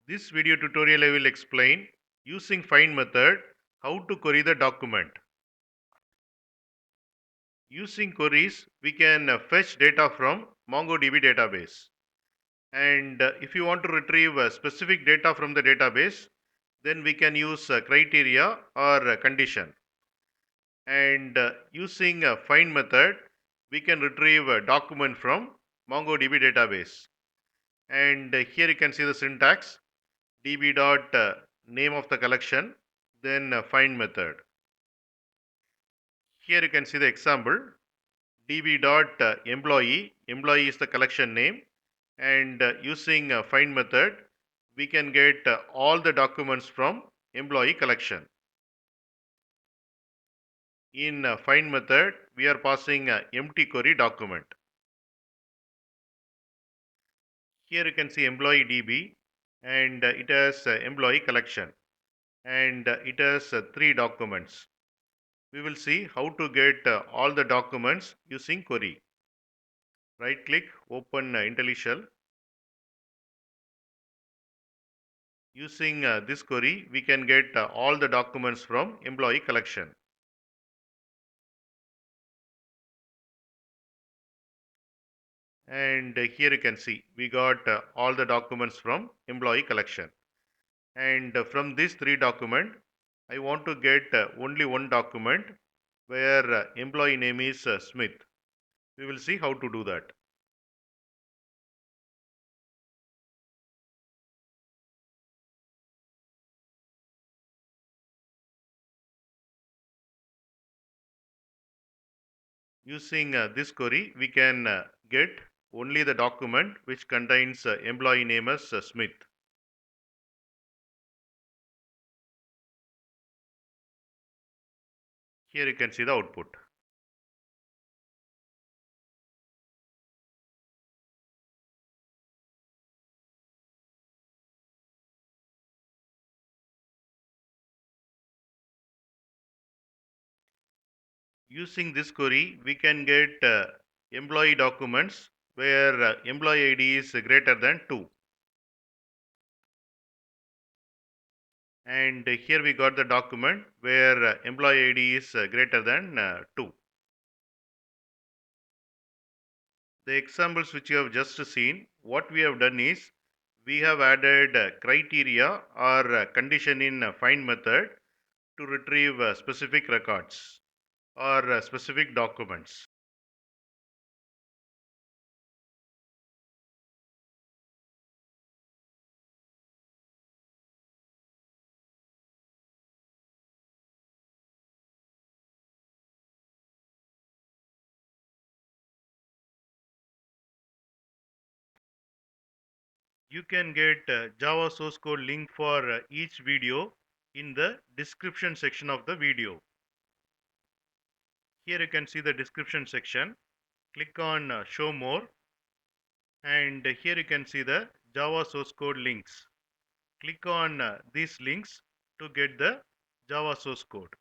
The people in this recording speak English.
This video tutorial I will explain using find method how to query the document. Using queries we can fetch data from MongoDB database, and if you want to retrieve specific data from the database, then we can use criteria or condition, and using find method we can retrieve a document from MongoDB database. And here you can see the syntax: db dot name of the collection, then find method. Here you can see the example: db dot employee. Employee is the collection name, and using find method we can get all the documents from employee collection. In find method we are passing empty query document. Here you can see employee db, and it has employee collection, and it has three documents. We will see how to get all the documents using query. Right click, open IntelliShell. Using this query we can get all the documents from employee collection. And here you can see we got all the documents from employee collection. And from these three documents I want to get only one document where employee name is Smith. We will see how to do that. Using this query we can get only the document which contains employee name as Smith. Here you can see the output. Using this query we can get employee documents where employee ID is greater than 2. And here we got the document where employee ID is greater than 2. The examples which you have just seen, what we have done is we have added criteria or condition in find method to retrieve specific records or specific documents. You can get Java source code link for each video in the description section of the video. Here you can see the description section. Click on show more, and here you can see the Java source code links. Click on these links to get the Java source code.